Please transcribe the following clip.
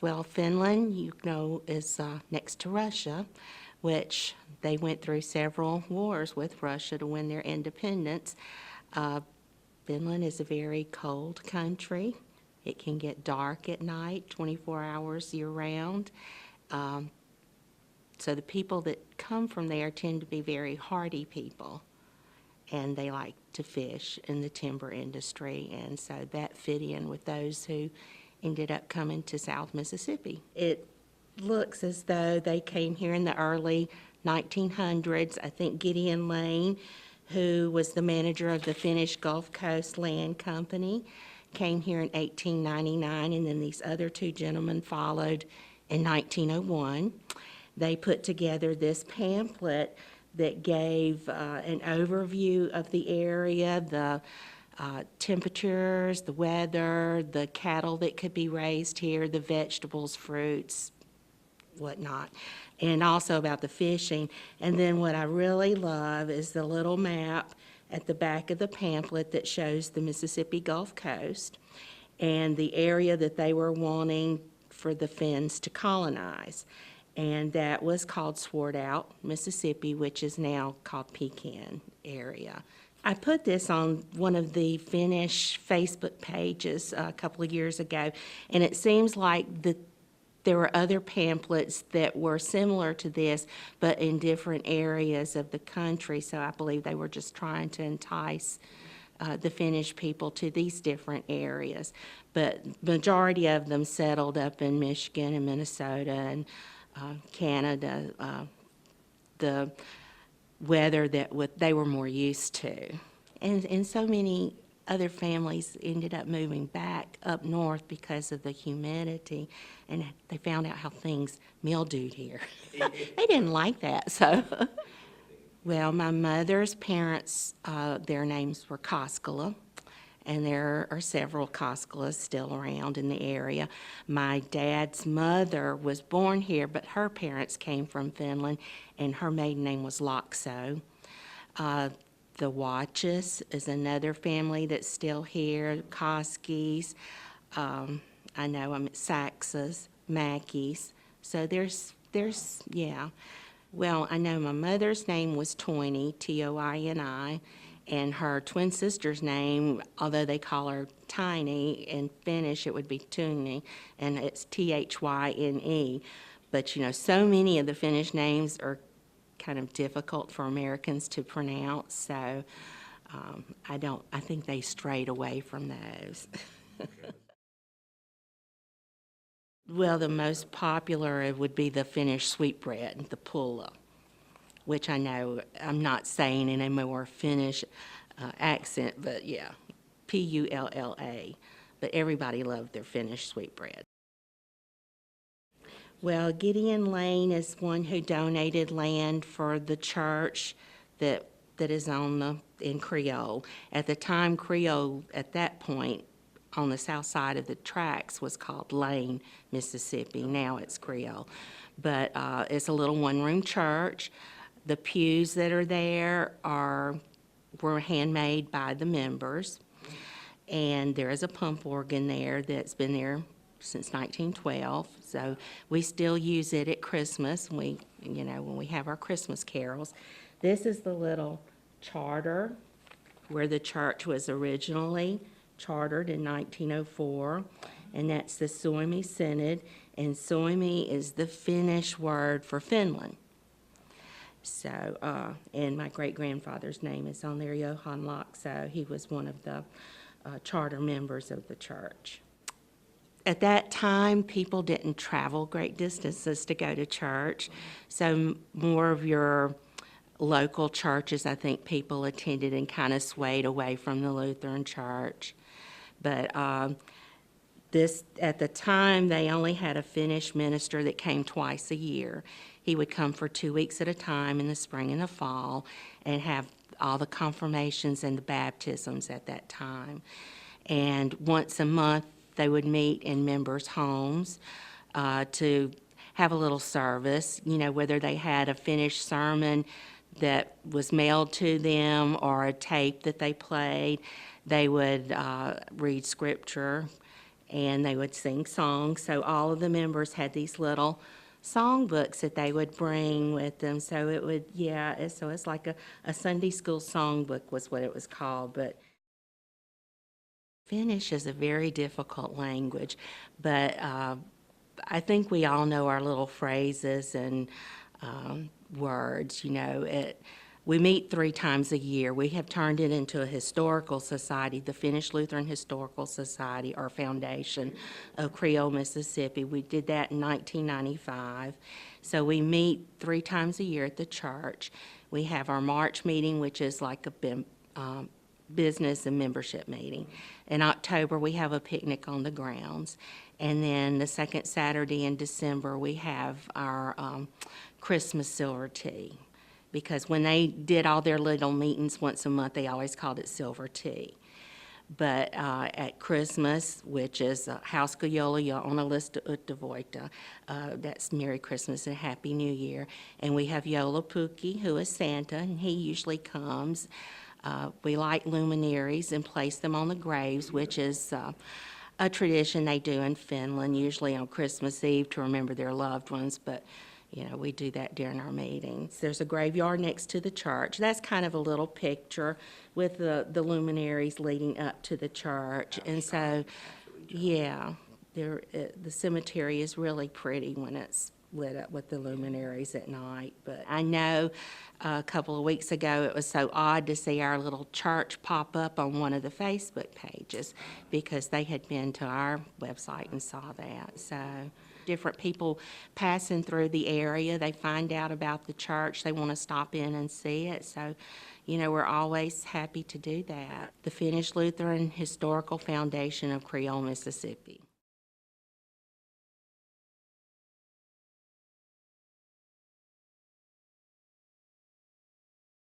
Well, Finland, is next to Russia, which they went through several wars with Russia to win their independence. Uh, Finland is a very cold country. It can get dark at night, 24 hours year-round. Um, so the people that come from there tend to be very hardy people, and they like to fish in the timber industry, and so that fit in with those who ended up coming to South Mississippi. It looks as though they came here in the early 1900s. I think Gideon Lane, who was the manager of the Finnish Gulf Coast Land Company, came here in 1899, and then these other two gentlemen followed in 1901. They put together this pamphlet that gave an overview of the area, the temperatures, the weather, the cattle that could be raised here, the vegetables, fruits, whatnot, and also about the fishing. And then what I really love is the little map at the back of the pamphlet that shows the Mississippi Gulf Coast and the area that they were wanting for the Finns to colonize. And that was called Swartout, Mississippi, which is now called Pecan area. I put this on one of the Finnish Facebook pages a couple of years ago, and it seems like there were other pamphlets that were similar to this, but in different areas of the country, so I believe they were just trying to entice the Finnish people to these different areas. But majority of them settled up in Michigan and Minnesota and Canada, the weather that they were more used to. And so many other families ended up moving back up north because of the humidity, and they found out how things mildewed here. They didn't like that, so. Well, my mother's parents, their names were Koskela, and there are several Koskelas still around in the area. My dad's mother was born here, but her parents came from Finland, and her maiden name was Laakso. The Watches is another family that's still here, Koskis, I know Saxes, Mackies. So there's, yeah. Well, I know my mother's name was Toini, T-O-I-N-I, and her twin sister's name, although they call her Tiny, in Finnish it would be Tuni, and it's T-H-Y-N-E. But, so many of the Finnish names are kind of difficult for Americans to pronounce, so I think they strayed away from those. Well, the most popular would be the Finnish sweetbread, the pulla, which I know I'm not saying in a more Finnish accent, but yeah, P-U-L-L-A. But everybody loved their Finnish sweetbread. Well, Gideon Lane is one who donated land for the church that is in Creole. At the time, Creole, at that point, on the south side of the tracks was called Lane, Mississippi. Now it's Creole. But it's a little one-room church. The pews that are there were handmade by the members. And there is a pump organ there that's been there since 1912. So we still use it at Christmas, when we have our Christmas carols. This is the little charter where the church was originally chartered in 1904, and that's the Suomi Synod, and Suomi is the Finnish word for Finland. So, and my great-grandfather's name is on there, Johan Laakso. He was one of the charter members of the church. At that time, people didn't travel great distances to go to church, so more of your local churches, I think people attended and kind of swayed away from the Lutheran church. But at the time, they only had a Finnish minister that came twice a year. He would come for 2 weeks at a time in the spring and the fall and have all the confirmations and the baptisms at that time. And once a month, they would meet in members' homes to have a little service, whether they had a finished sermon that was mailed to them or a tape that they played. They would read scripture and they would sing songs. So all of the members had these little songbooks that they would bring with them. So it would, yeah, so it's like a Sunday school songbook was what it was called. But Finnish is a very difficult language, but I think we all know our little phrases and words. We meet 3 times a year. We have turned it into a historical society, the Finnish Lutheran Historical Society, or Foundation of Creole, Mississippi. We did that in 1995. So we meet 3 times a year at the church. We have our March meeting, which is like a business and membership meeting. In October, we have a picnic on the grounds. And then the second Saturday in December, we have our Christmas silver tea. Because when they did all their little meetings once a month, they always called it silver tea. But at Christmas, which is Hauska Jola ja onnellista uutta vuotta, that's Merry Christmas and Happy New Year. And we have Jola Pukki, who is Santa, and he usually comes. We light luminaries and place them on the graves, which is a tradition they do in Finland, usually on Christmas Eve to remember their loved ones, but we do that during our meetings. There's a graveyard next to the church. That's kind of a little picture with the luminaries leading up to the church. And so, yeah, the cemetery is really pretty when it's lit up with the luminaries at night. But I know a couple of weeks ago it was so odd to see our little church pop up on one of the Facebook pages because they had been to our website and saw that. So different people passing through the area, they find out about the church, they want to stop in and see it. So, we're always happy to do that. The Finnish Lutheran Historical Foundation of Creole, Mississippi.